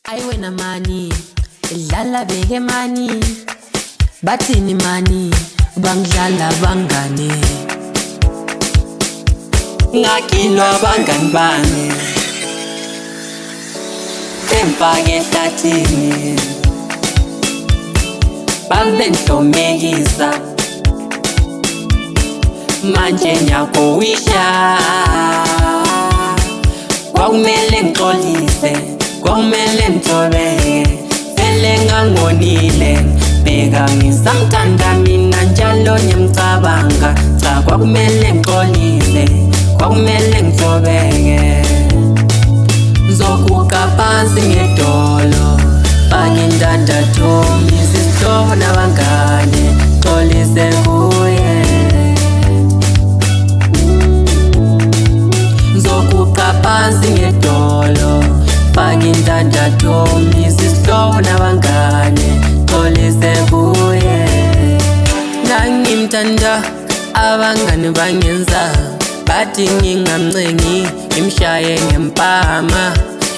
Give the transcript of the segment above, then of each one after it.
Ayiwena mani, idlala beke mani, bathini mani, bangidlala bangane. Ngakilwa bangani bami, bemfake ehlathini, babenhlomekisa, manje ngiyakowisha. Kwakumele ngixolise, kwakumele ngithobeke, vele ngangonile, bheka ngisamthanda mina njalo ngiyamcabanga. Cha, kwakumele ngixolise, kwakumele ngithobeke. Ngizoguqa phansi ngedolo, fake indandatho, izihlobo nabangane, xolise kuye. Ngizoguqa phansi ngedolo, fake indandatho, izihlobo nabangane, xolise kuye. Ngangimthanda, abangane bangenza, bathi ngingamncengi, ngimshaye ngempama,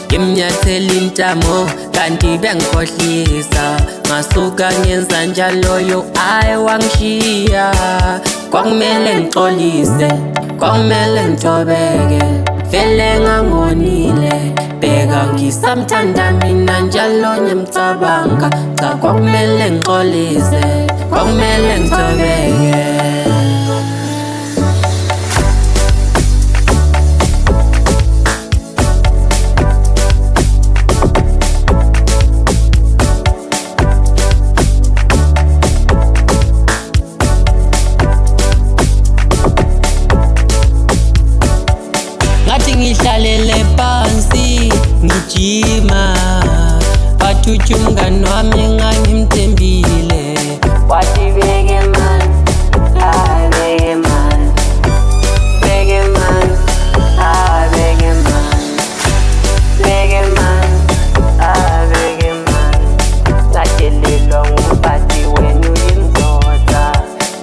ngimnyathela intamo, kanti bengikhohlisa. Ngasuka ngenza njalo, ayi wangishiya. Kwakumele ngixolise, kwakumele ngithobeke, vele ngangonile, bheka ngisamthanda mina njalo ngiyamcabanga. Cha, kwakumele ngixolise, kwakumele ngithobeke. Ngihlalele phansi ngijima, wathuthi umngani wami ngangimthembile, wathi beke man, hayi beke man, beke man, hayi beke man, beke man, hayi beke man. Ngatshelelwa ngumphathi wenu uyindoda,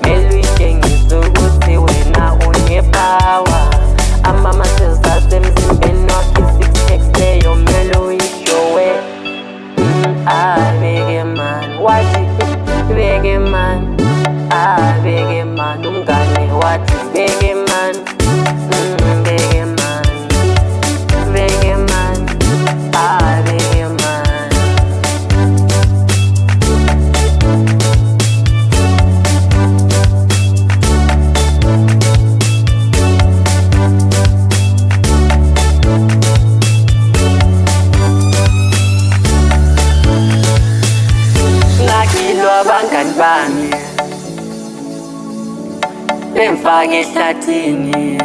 mele uyitshengise ukuthi wena unepower. Amama sezasemzimbeni wakhe i-six-pack leyo mele uyishowe. Hayi beke man, wathi beke man, hayi beke man. Umngane wathi beke man, beke man, beke man, hayi beke man. Abangani bami bemfake ehlathini,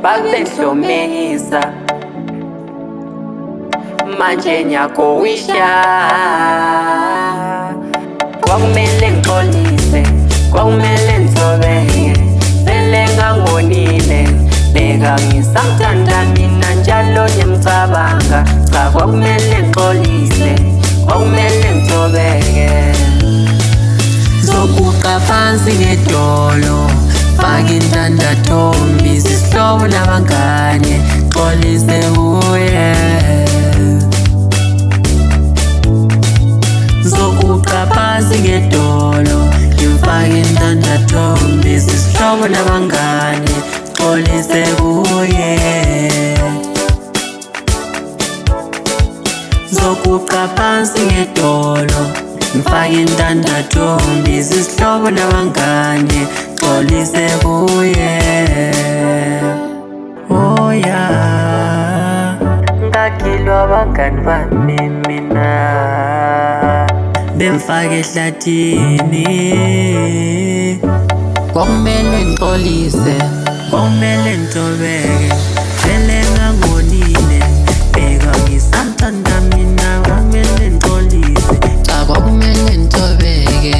babenhlomekisa, manje ngiyakowisha. Kwakumele ngixolise, kwakumele ngithobeke, vele ngangonile, bheka ngisamthanda mina njalo ngiyamcabanga. Cha, kwakumele ngixolise, kwakumele ngithobeke. Ngizoguqa phansi ngedolo, fake indandatho, izihlobo nabangane, xolise kuye. Ngizoguqa phansi ngedolo, ngimfake indandatho, izihlobo nabangane, xolise kuye. Ngizoguqa phansi ngedolo, ngifake indandatho, izihlobo nabangane, xolise kuye. Oh yeah, ngakilwa abangani bami mina, bemfake ehlathini. Kwakumele ngixolise, kwakumele ngithobeke, vele ngangonile, bheka ngisamthanda mina, kwakumele ngixolise. Cha, kwakumele ngithobeke.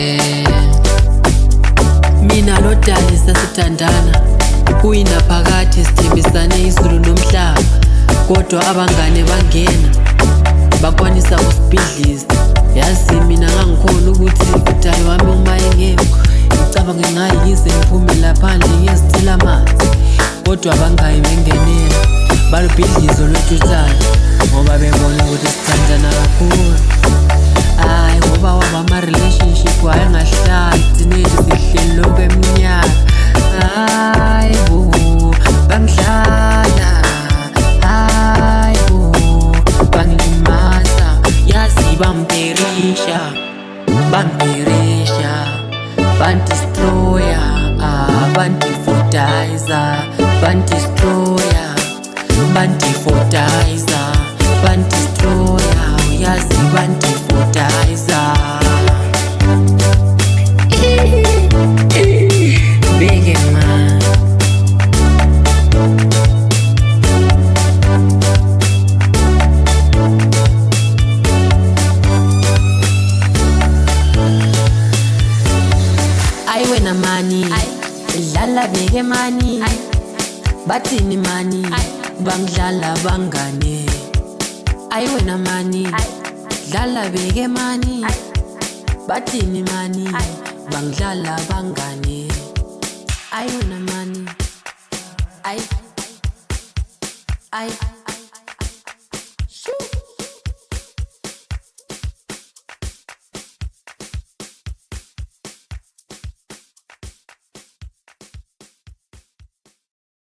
Mina noDali sasithandana, kuyinaphakade sithembisane izulu nomhlaba, kodwa abangane bangena bakwanisa kusibhidliza. Yazi mina ngangikhona ukuthi uDali wami uma engekho, ngicabanga ngayize ngiphume laphandle ngiyezithela amanzi, kodwa abangayi bengenela, balubhidlizo lwethuthana. ngoba bebona ukuthi sithandana kakhulu. Hayi ngoba waba ama-relationship wayengahlali thinethi sihleli lokhu eminyaka. Hayi bo bangidlala, hayi bo bangilimaza, yazi bamperisha, bamperisha, bandistroya, bandifodaiza, bandistroya, bandifodaiza, bandistroya, yazi bandifodaiza. Big man. Ay wena mani, dlala beke mani, bathini mani, bangidlala bangane. Ay wena mani, dlala beke mani, bathini mani, bangidlala bangane. Ay wena mani, ay